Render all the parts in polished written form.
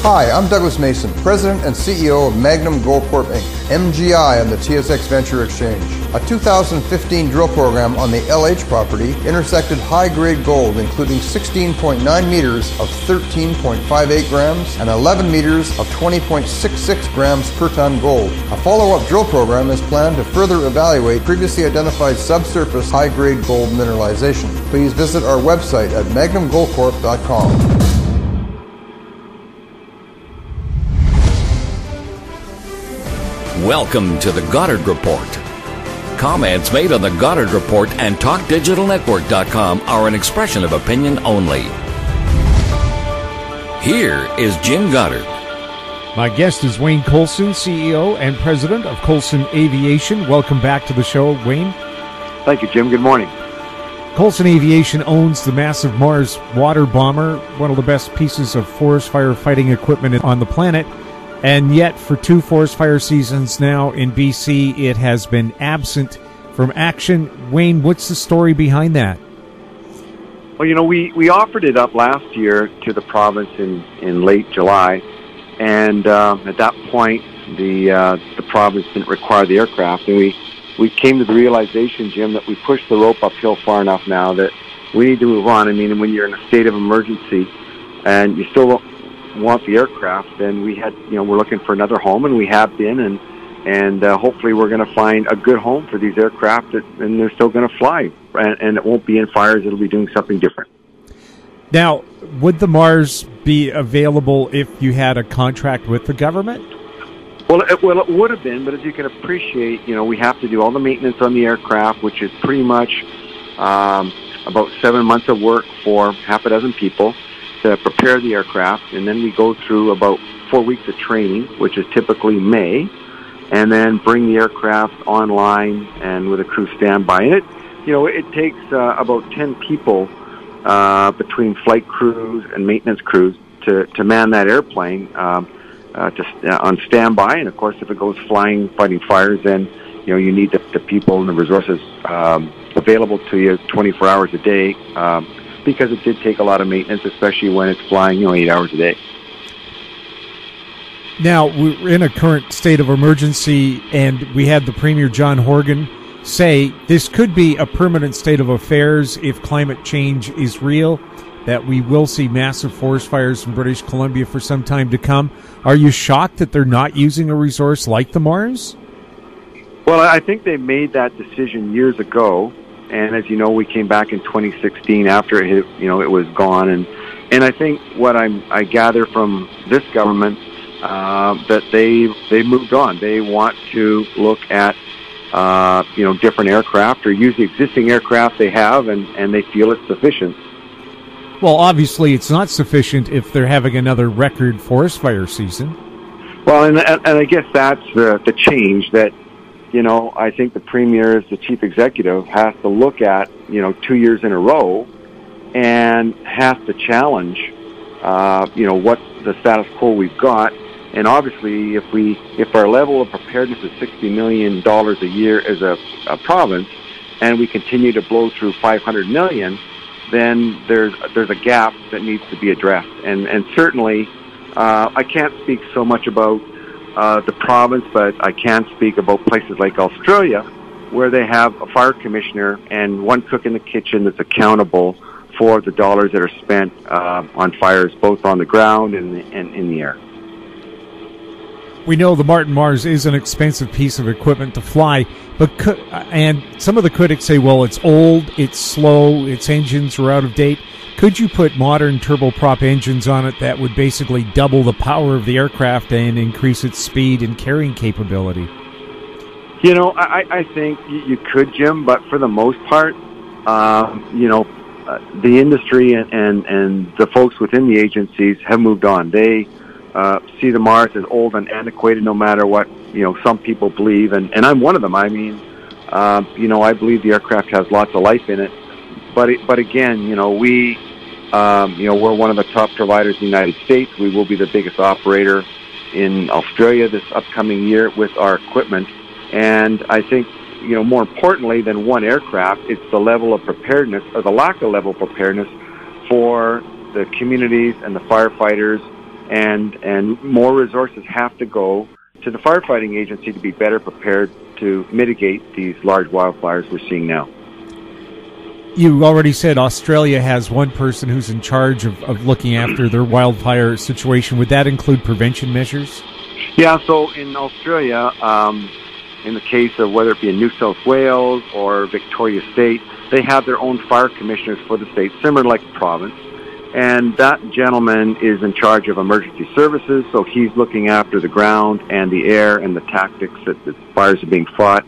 Hi, I'm Douglas Mason, President and CEO of Magnum Gold Corp. Inc., MGI on the TSX Venture Exchange. A 2015 drill program on the LH property intersected high-grade gold, including 16.9 meters of 13.58 grams and 11 meters of 20.66 grams per ton gold. A follow-up drill program is planned to further evaluate previously identified subsurface high-grade gold mineralization. Please visit our website at magnumgoldcorp.com. Welcome to the Goddard Report. Comments made on the Goddard Report and TalkDigitalNetwork.com are an expression of opinion only. Here is Jim Goddard. My guest is Wayne Coulson, CEO and President of Coulson Aviation. Welcome back to the show, Wayne. Thank you, Jim. Good morning. Coulson Aviation owns the massive Mars water bomber, one of the best pieces of forest fire fighting equipment on the planet. And yet, for 2 forest fire seasons now in BC, it has been absent from action. Wayne, what's the story behind that? Well, you know, we offered it up last year to the province in late July, and at that point, the province didn't require the aircraft, and we came to the realization, Jim, that we pushed the rope uphill far enough now that we need to move on. I mean, when you're in a state of emergency and you still want the aircraft, then we're looking for another home, and we have been, and hopefully we're going to find a good home for these aircraft, and they're still going to fly, and it won't be in fires. It'll be doing something different. Now, would the Mars be available if you had a contract with the government? Well, it would have been, but as you can appreciate, we have to do all the maintenance on the aircraft, which is pretty much about 7 months of work for half a dozen people to prepare the aircraft, and then we go through about 4 weeks of training, which is typically May, and then bring the aircraft online and with a crew standby. And it takes about 10 people between flight crews and maintenance crews to man that airplane on standby. And of course, if it goes flying, fighting fires, then you need the people and the resources available to you 24 hours a day. Because it did take a lot of maintenance, especially when it's flying 8 hours a day. Now, we're in a current state of emergency, and we had the Premier John Horgan say this could be a permanent state of affairs if climate change is real, that we will see massive forest fires in British Columbia for some time to come. Are you shocked that they're not using a resource like the Mars? Well, I think they made that decision years ago. And as you know, we came back in 2016 after it was gone, and I think what I gather from this government that they moved on. They want to look at different aircraft or use the existing aircraft they have, and they feel it's sufficient. Well, obviously, it's not sufficient if they're having another record forest fire season. Well, and I guess that's the change that. I think the Premier, as the Chief Executive, has to look at, 2 years in a row and has to challenge, what the status quo we've got. And obviously, if our level of preparedness is $60 million a year as a province, and we continue to blow through $500 million, then there's a gap that needs to be addressed. And certainly, I can't speak so much about the province, but I can speak about places like Australia, where they have a fire commissioner and one cook in the kitchen that's accountable for the dollars that are spent on fires, both on the ground and in the air. We know the Martin Mars is an expensive piece of equipment to fly, and some of the critics say, well, it's old, it's slow, its engines are out of date. Could you put modern turboprop engines on it that would basically double the power of the aircraft and increase its speed and carrying capability? I think you could, Jim, but for the most part, the industry and the folks within the agencies have moved on. They see the Mars as old and antiquated, no matter what some people believe, and I'm one of them. I mean, I believe the aircraft has lots of life in it, but again, we're one of the top providers in the United States. We will be the biggest operator in Australia this upcoming year with our equipment. And I think, more importantly than one aircraft, it's the level of preparedness, or the lack of level of preparedness, for the communities and the firefighters and more resources have to go to the firefighting agency to be better prepared to mitigate these large wildfires we're seeing now. You already said Australia has one person who's in charge of looking after their wildfire situation. Would that include prevention measures? Yeah, so in Australia, in the case of whether it be in New South Wales or Victoria State, they have their own fire commissioners for the state, similar like the province. And that gentleman is in charge of emergency services, so he's looking after the ground and the air and the tactics that the fires are being fought.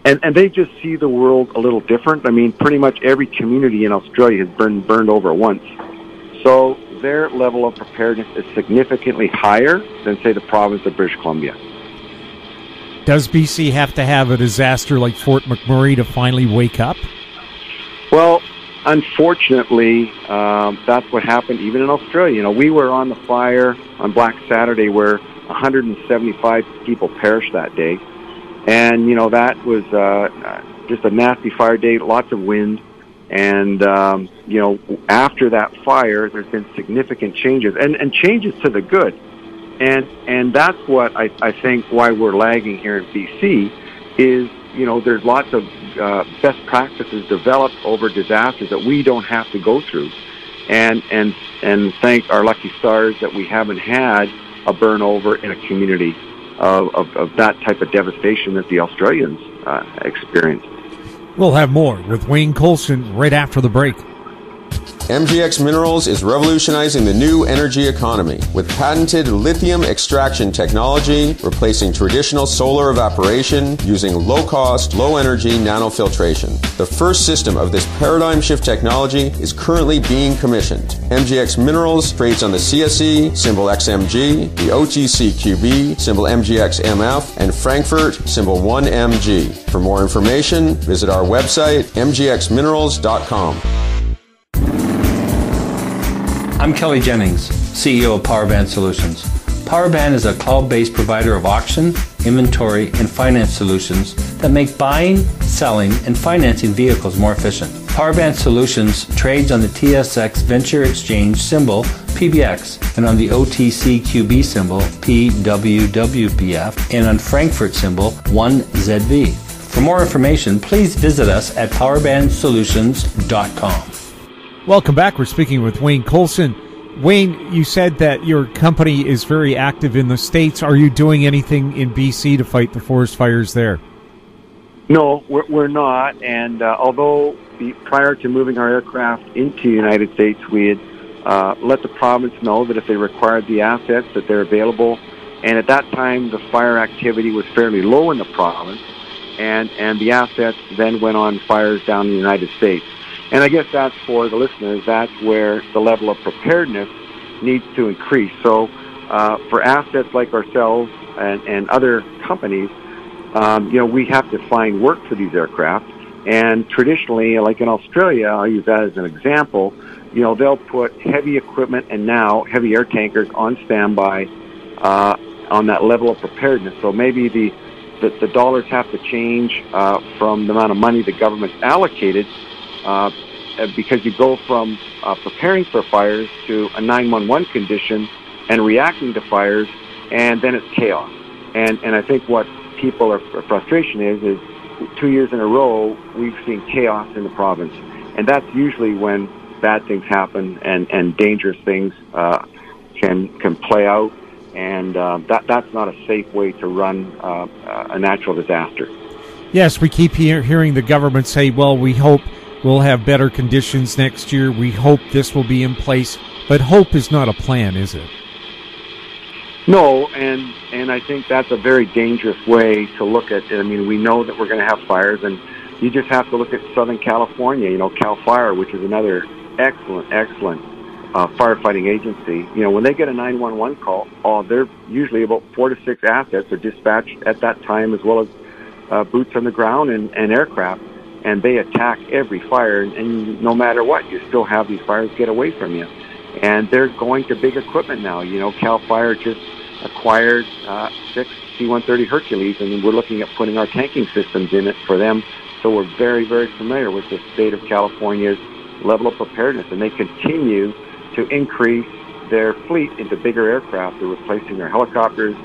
And they just see the world a little different. I mean, pretty much every community in Australia has been burned over once. So their level of preparedness is significantly higher than, say, the province of British Columbia. Does BC have to have a disaster like Fort McMurray to finally wake up? Well, unfortunately, that's what happened even in Australia. You know, we were on the fire on Black Saturday where 175 people perished that day. And, you know, that was just a nasty fire day, lots of wind. And, you know, after that fire, there's been significant changes, and changes to the good. And that's what I think why we're lagging here in BC is, you know, there's lots of best practices developed over disasters that we don't have to go through. And thank our lucky stars that we haven't had a burnover in a community of that type of devastation that the Australians experienced. We'll have more with Wayne Coulson right after the break. MGX Minerals is revolutionizing the new energy economy with patented lithium extraction technology, replacing traditional solar evaporation using low-cost, low-energy nanofiltration. The first system of this paradigm shift technology is currently being commissioned. MGX Minerals trades on the CSE, symbol XMG, the OTCQB, symbol MGXMF, and Frankfurt, symbol 1MG. For more information, visit our website, mgxminerals.com. I'm Kelly Jennings, CEO of PowerBand Solutions. PowerBand is a cloud-based provider of auction, inventory, and finance solutions that make buying, selling, and financing vehicles more efficient. PowerBand Solutions trades on the TSX Venture Exchange symbol PBX and on the OTCQB symbol PWWBF and on Frankfurt symbol 1ZV. For more information, please visit us at powerbandsolutions.com. Welcome back. We're speaking with Wayne Coulson. Wayne, you said that your company is very active in the States. Are you doing anything in BC to fight the forest fires there? No, we're not. And although prior to moving our aircraft into the United States, we had let the province know that if they required the assets, that they're available. And at that time, the fire activity was fairly low in the province, and the assets then went on fires down in the United States. And I guess that's for the listeners, that's where the level of preparedness needs to increase. So for assets like ourselves and other companies, you know, we have to find work for these aircraft. And traditionally, like in Australia, I'll use that as an example, you know, they'll put heavy equipment and now heavy air tankers on standby on that level of preparedness. So maybe the dollars have to change from the amount of money the government's allocated, because you go from preparing for fires to a 911 condition and reacting to fires, and then it's chaos. And I think what people are frustration is 2 years in a row we've seen chaos in the province, and that's usually when bad things happen and dangerous things can play out, and that's not a safe way to run a natural disaster. Yes, we keep hearing the government say, well, we hope we'll have better conditions next year. We hope this will be in place. But hope is not a plan, is it? No, and I think that's a very dangerous way to look at it. I mean, we know that we're going to have fires, and you just have to look at Southern California, you know, CAL FIRE, which is another excellent firefighting agency. You know, when they get a 911 call, they're usually about 4 to 6 assets are dispatched at that time, as well as boots on the ground and aircraft. And they attack every fire, and no matter what, you still have these fires get away from you. And they're going to big equipment now. You know, CAL FIRE just acquired 6 C-130 Hercules, and we're looking at putting our tanking systems in it for them. So we're very, very familiar with the state of California's level of preparedness, and they continue to increase their fleet into bigger aircraft. They're replacing their helicopters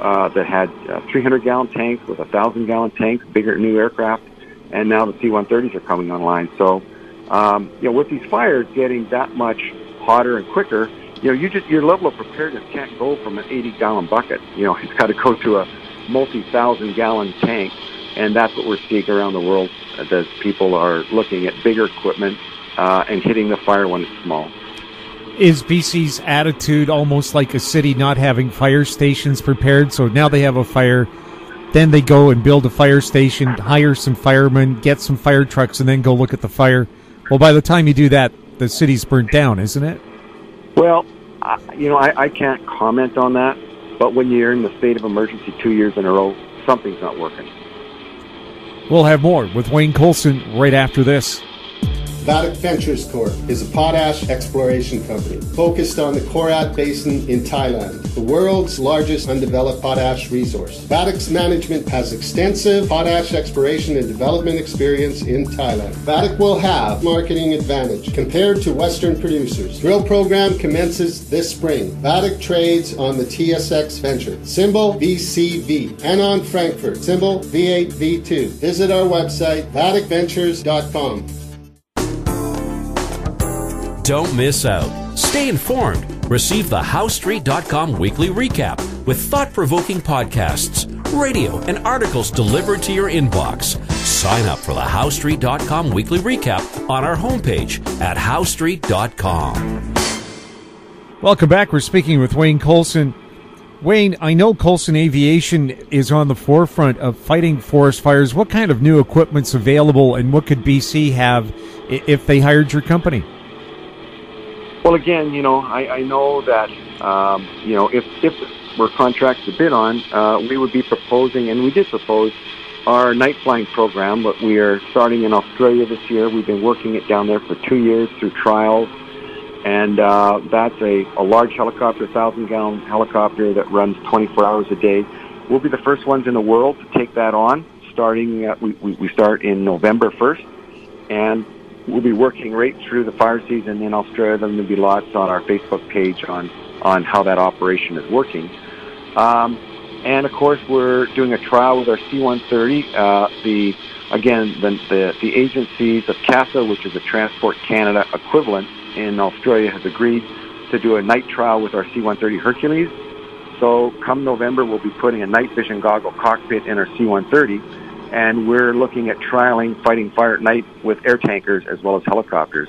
that had 300-gallon tanks with 1,000-gallon tanks, bigger new aircraft, and now the C-130s are coming online. So, with these fires getting that much hotter and quicker, your level of preparedness can't go from an 80-gallon bucket. It's got to go to a multi-thousand-gallon tank, and that's what we're seeing around the world as people are looking at bigger equipment and hitting the fire when it's small. Is BC's attitude almost like a city not having fire stations prepared? So now they have a fire, then they go and build a fire station, hire some firemen, get some fire trucks, and then go look at the fire. Well, by the time you do that, the city's burnt down, isn't it? Well, I can't comment on that, but when you're in the state of emergency 2 years in a row, something's not working. We'll have more with Wayne Coulson right after this. Vatic Ventures Corp. is a potash exploration company focused on the Korat Basin in Thailand, the world's largest undeveloped potash resource. Vatic's management has extensive potash exploration and development experience in Thailand. Vatic will have marketing advantage compared to Western producers. Drill program commences this spring. Vatic trades on the TSX Venture, symbol VCV, and on Frankfurt, symbol V8V2. Visit our website, vaticventures.com. Don't miss out. Stay informed. Receive the HowStreet.com weekly recap with thought-provoking podcasts, radio, and articles delivered to your inbox. Sign up for the HowStreet.com weekly recap on our homepage at HowStreet.com. Welcome back. We're speaking with Wayne Coulson. Wayne, I know Coulson Aviation is on the forefront of fighting forest fires. What kind of new equipment's available, and what could BC have if they hired your company? Well, again, I know that, if we're contracts to bid on, we would be proposing, and we did propose, our night flying program, but we are starting in Australia this year. We've been working it down there for 2 years through trials, and that's a large helicopter, 1,000-gallon helicopter that runs 24 hours a day. We'll be the first ones in the world to take that on, starting, we start in November 1st, and we'll be working right through the fire season in Australia. There'll be lots on our Facebook page on how that operation is working. And, of course, we're doing a trial with our C-130. The agencies of CASA, which is a Transport Canada equivalent in Australia, has agreed to do a night trial with our C-130 Hercules. So come November, we'll be putting a night vision goggle cockpit in our C-130. And we're looking at trialing fighting fire at night with air tankers as well as helicopters.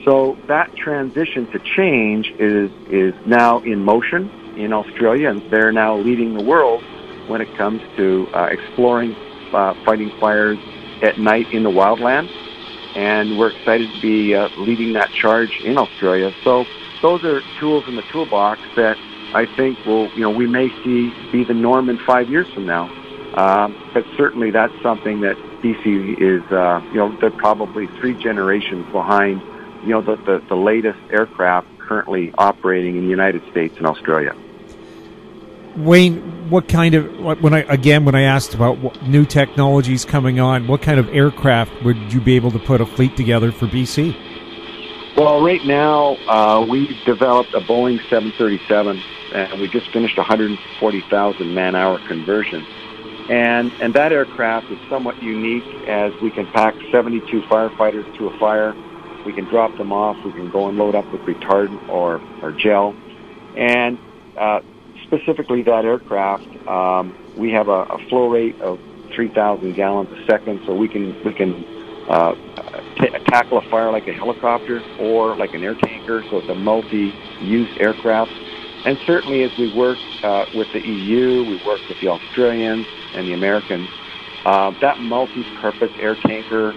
So that transition to change is now in motion in Australia, and they're now leading the world when it comes to exploring fighting fires at night in the wildland. And we're excited to be leading that charge in Australia. So those are tools in the toolbox that I think we may see be the norm in 5 years from now. But certainly that's something that BC is, they're probably 3 generations behind, the latest aircraft currently operating in the United States and Australia. Wayne, when I asked about what new technologies coming on, what kind of aircraft would you be able to put a fleet together for BC? Well, right now, we've developed a Boeing 737, and we just finished a 140,000 man-hour conversion. And that aircraft is somewhat unique as we can pack 72 firefighters to a fire. We can drop them off. We can go and load up with retardant or gel. And specifically that aircraft, we have a flow rate of 3,000 gallons a second, so we can tackle a fire like a helicopter or like an air tanker, so it's a multi-use aircraft. And certainly as we work with the EU, we work with the Australians and the Americans, that multi-purpose air tanker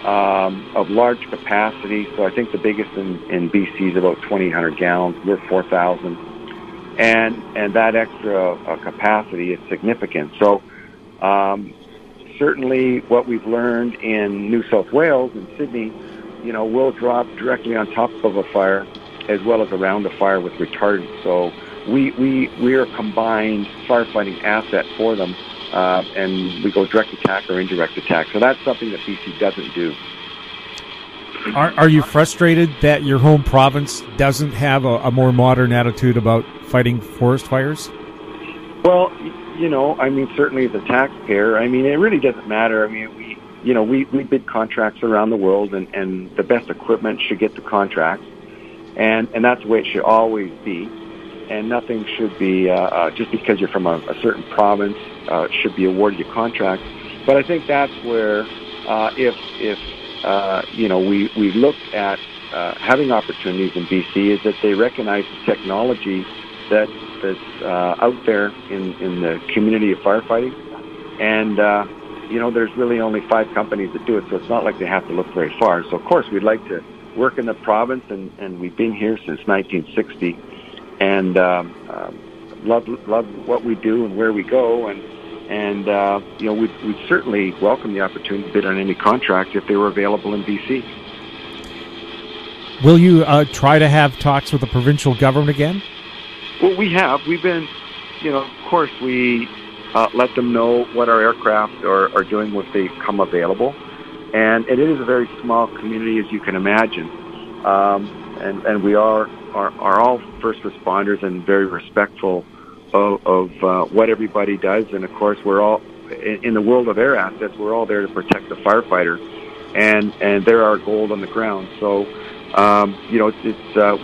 of large capacity, so I think the biggest in BC is about 2,800 gallons, we're 4,000, and that extra capacity is significant. So certainly what we've learned in New South Wales and Sydney, we'll drop directly on top of a fire as well as around the fire with retardant. So we are a combined firefighting asset for them, and we go direct attack or indirect attack. So that's something that BC doesn't do. Are you frustrated that your home province doesn't have a more modern attitude about fighting forest fires? Well, certainly as a taxpayer, it really doesn't matter. We bid contracts around the world, and the best equipment should get the contracts, and that's the way it should always be. And nothing should be just because you're from a certain province should be awarded you contracts. But I think that's where if we looked at having opportunities in BC, is that they recognize the technology that's out there in the community of firefighting, and there's really only 5 companies that do it, so it's not like they have to look very far. So of course we'd like to work in the province, and we've been here since 1960, and love what we do and where we go, and we'd certainly welcome the opportunity to bid on any contract if they were available in BC. Will you try to have talks with the provincial government again? Well, we have. We've been, of course, we let them know what our aircraft are doing when they come available. And it is a very small community, as you can imagine. And we are all first responders and very respectful of what everybody does. And, of course, we're all, in the world of air assets, we're all there to protect the firefighter. And they're our gold on the ground. So,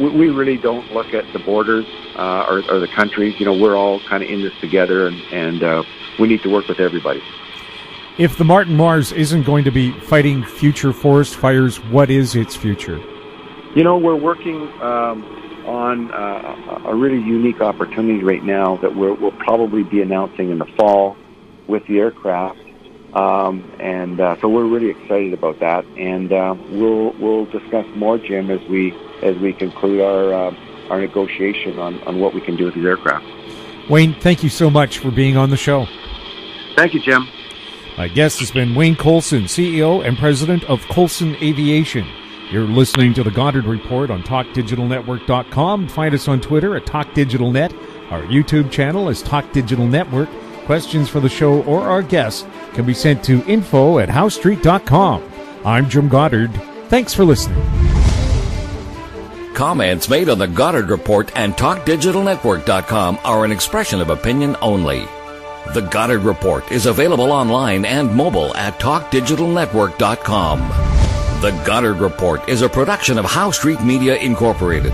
we really don't look at the borders or the countries. We're all kind of in this together, and we need to work with everybody. If the Martin Mars isn't going to be fighting future forest fires, what is its future? We're working on a really unique opportunity right now that we'll probably be announcing in the fall with the aircraft. So we're really excited about that, and we'll discuss more, Jim, as we conclude our negotiation on what we can do with these aircraft. Wayne, thank you so much for being on the show. Thank you, Jim. My guest has been Wayne Coulson, CEO and President of Coulson Aviation. You're listening to the Goddard Report on TalkDigitalNetwork.com. Find us on Twitter at TalkDigitalNet. Our YouTube channel is Talk Digital Network. Questions for the show or our guests can be sent to info@HowStreet.com. I'm Jim Goddard. Thanks for listening. Comments made on the Goddard Report and TalkDigitalNetwork.com are an expression of opinion only. The Goddard Report is available online and mobile at TalkDigitalNetwork.com. The Goddard Report is a production of How Street Media Incorporated.